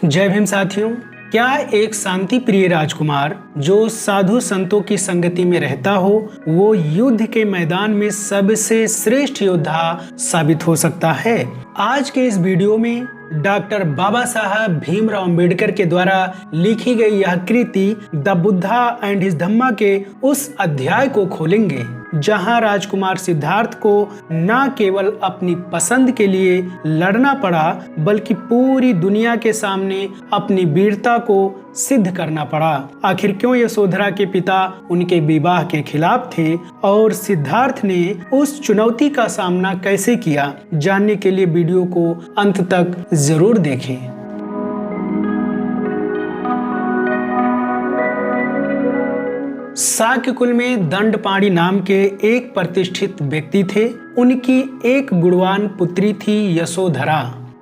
जय भीम साथियों। क्या एक शांति प्रिय राजकुमार जो साधु संतों की संगति में रहता हो वो युद्ध के मैदान में सबसे श्रेष्ठ योद्धा साबित हो सकता है? आज के इस वीडियो में डॉक्टर बाबा साहब भीमराव अम्बेडकर के द्वारा लिखी गई यह कृति द बुद्धा एंड हिज धम्मा के उस अध्याय को खोलेंगे जहां राजकुमार सिद्धार्थ को न केवल अपनी पसंद के लिए लड़ना पड़ा बल्कि पूरी दुनिया के सामने अपनी वीरता को सिद्ध करना पड़ा। आखिर क्यों यशोधरा के पिता उनके विवाह के खिलाफ थे और सिद्धार्थ ने उस चुनौती का सामना कैसे किया, जानने के लिए वीडियो को अंत तक जरूर देखें। शाक्य कुल में दंडपाणि नाम के एक प्रतिष्ठित व्यक्ति थे। उनकी एक गुणवान पुत्री थी यशोधरा।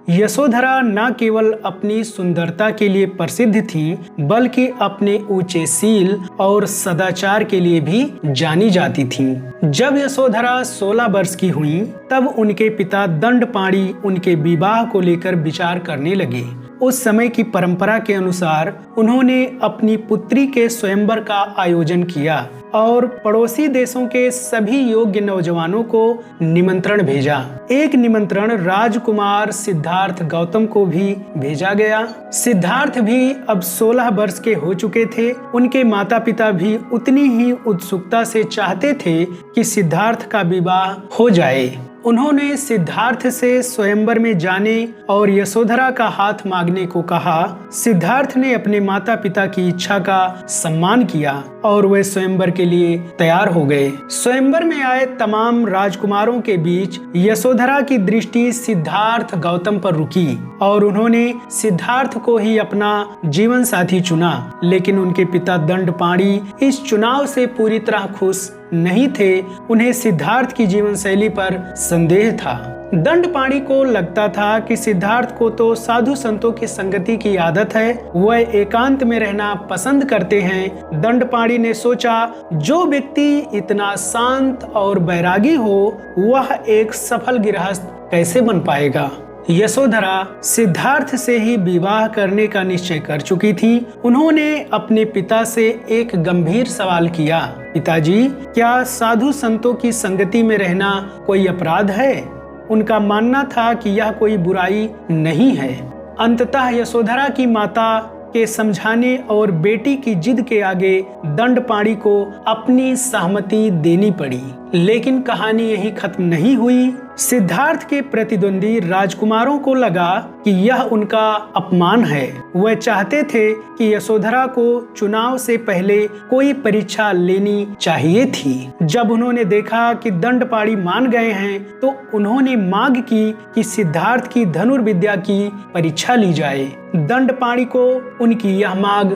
यशोधरा न केवल अपनी सुंदरता के लिए प्रसिद्ध थी बल्कि अपने ऊंचे शील और सदाचार के लिए भी जानी जाती थी। जब यशोधरा 16 वर्ष की हुई तब उनके पिता दंडपाणि उनके विवाह को लेकर विचार करने लगे। उस समय की परंपरा के अनुसार उन्होंने अपनी पुत्री के स्वयंवर का आयोजन किया और पड़ोसी देशों के सभी योग्य नौजवानों को निमंत्रण भेजा। एक निमंत्रण राजकुमार सिद्धार्थ गौतम को भी भेजा गया। सिद्धार्थ भी अब 16 वर्ष के हो चुके थे। उनके माता पिता भी उतनी ही उत्सुकता से चाहते थे कि सिद्धार्थ का विवाह हो जाए। उन्होंने सिद्धार्थ से स्वयंवर में जाने और यशोधरा का हाथ मांगने को कहा। सिद्धार्थ ने अपने माता पिता की इच्छा का सम्मान किया और वे स्वयंवर के लिए तैयार हो गए। स्वयंवर में आए तमाम राजकुमारों के बीच यशोधरा की दृष्टि सिद्धार्थ गौतम पर रुकी और उन्होंने सिद्धार्थ को ही अपना जीवन साथी चुना। लेकिन उनके पिता दंडपाणि इस चुनाव से पूरी तरह खुश नहीं थे। उन्हें सिद्धार्थ की जीवन शैली पर संदेह था। दंडपाणि को लगता था कि सिद्धार्थ को तो साधु संतों की संगति की आदत है, वह एकांत में रहना पसंद करते हैं। दंडपाणि ने सोचा जो व्यक्ति इतना शांत और बैरागी हो वह एक सफल गृहस्थ कैसे बन पाएगा। यशोधरा सिद्धार्थ से ही विवाह करने का निश्चय कर चुकी थी। उन्होंने अपने पिता से एक गंभीर सवाल किया, पिताजी क्या साधु संतों की संगति में रहना कोई अपराध है? उनका मानना था कि यह कोई बुराई नहीं है। अंततः यशोधरा की माता के समझाने और बेटी की जिद के आगे दंडपाणि को अपनी सहमति देनी पड़ी। लेकिन कहानी यही खत्म नहीं हुई। सिद्धार्थ के प्रतिद्वंदी राजकुमारों को लगा कि यह उनका अपमान है। वह चाहते थे कि यशोधरा को चुनाव से पहले कोई परीक्षा लेनी चाहिए थी। जब उन्होंने देखा कि दंडपाणि मान गए हैं तो उन्होंने मांग की कि सिद्धार्थ की धनुर्विद्या की परीक्षा ली जाए। दंडपाणि को उनकी यह मांग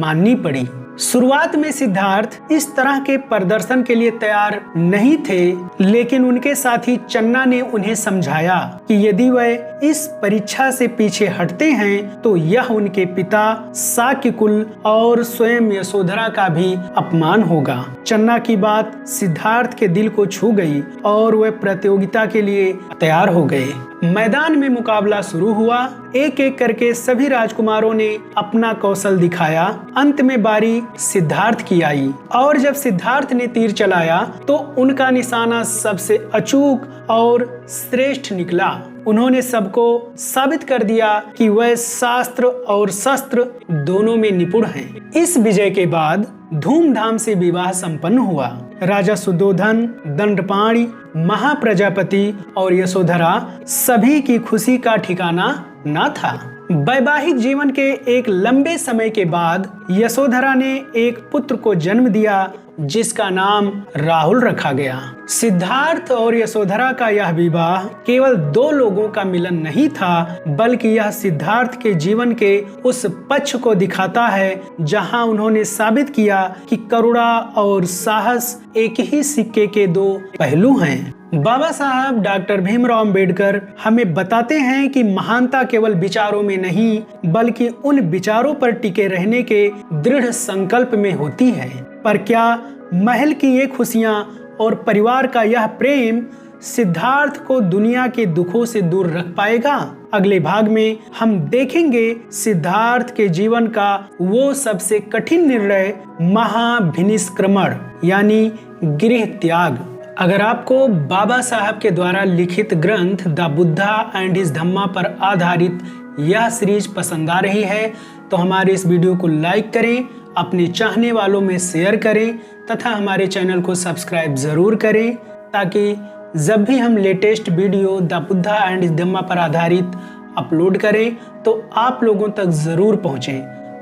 माननी पड़ी। शुरुआत में सिद्धार्थ इस तरह के प्रदर्शन के लिए तैयार नहीं थे, लेकिन उनके साथी चन्ना ने उन्हें समझाया कि यदि वह इस परीक्षा से पीछे हटते हैं तो यह उनके पिता शाक्य कुल और स्वयं यशोधरा का भी अपमान होगा। चन्ना की बात सिद्धार्थ के दिल को छू गई और वे प्रतियोगिता के लिए तैयार हो गए। मैदान में मुकाबला शुरू हुआ। एक एक करके सभी राजकुमारों ने अपना कौशल दिखाया। अंत में बारी सिद्धार्थ की आई और जब सिद्धार्थ ने तीर चलाया तो उनका निशाना सबसे अचूक और श्रेष्ठ निकला। उन्होंने सबको साबित कर दिया कि वह शास्त्र और शस्त्र दोनों में निपुण हैं। इस विजय के बाद धूमधाम से विवाह संपन्न हुआ। राजा सुद्धोधन, दंडपाणि, महाप्रजापति और यशोधरा सभी की खुशी का ठिकाना न था। वैवाहिक जीवन के एक लंबे समय के बाद यशोधरा ने एक पुत्र को जन्म दिया जिसका नाम राहुल रखा गया। सिद्धार्थ और यशोधरा का यह विवाह केवल दो लोगों का मिलन नहीं था बल्कि यह सिद्धार्थ के जीवन के उस पक्ष को दिखाता है जहां उन्होंने साबित किया कि करुणा और साहस एक ही सिक्के के दो पहलू हैं। बाबा साहब डॉक्टर भीमराव अम्बेडकर हमें बताते हैं कि महानता केवल विचारों में नहीं बल्कि उन विचारों पर टिके रहने के दृढ़ संकल्प में होती है। पर क्या महल की ये खुशियां और परिवार का यह प्रेम सिद्धार्थ को दुनिया के दुखों से दूर रख पाएगा? अगले भाग में हम देखेंगे सिद्धार्थ के जीवन का वो सबसे कठिन निर्णय, महाभिनिष्क्रमण यानी गृह त्याग। अगर आपको बाबा साहब के द्वारा लिखित ग्रंथ the Buddha and his Dhamma पर आधारित यह सीरीज पसंद आ रही है तो हमारे इस वीडियो को लाइक करें, अपने चाहने वालों में शेयर करें तथा हमारे चैनल को सब्सक्राइब जरूर करें, ताकि जब भी हम latest video the Buddha and his Dhamma पर आधारित अपलोड करें तो आप लोगों तक जरूर पहुंचे।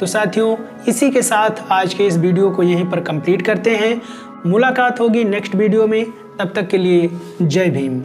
तो साथियों, इसी के साथ आज के इस वीडियो को यहीं पर कंप्लीट करते हैं। मुलाकात होगी नेक्स्ट वीडियो में, तब तक के लिए जय भीम।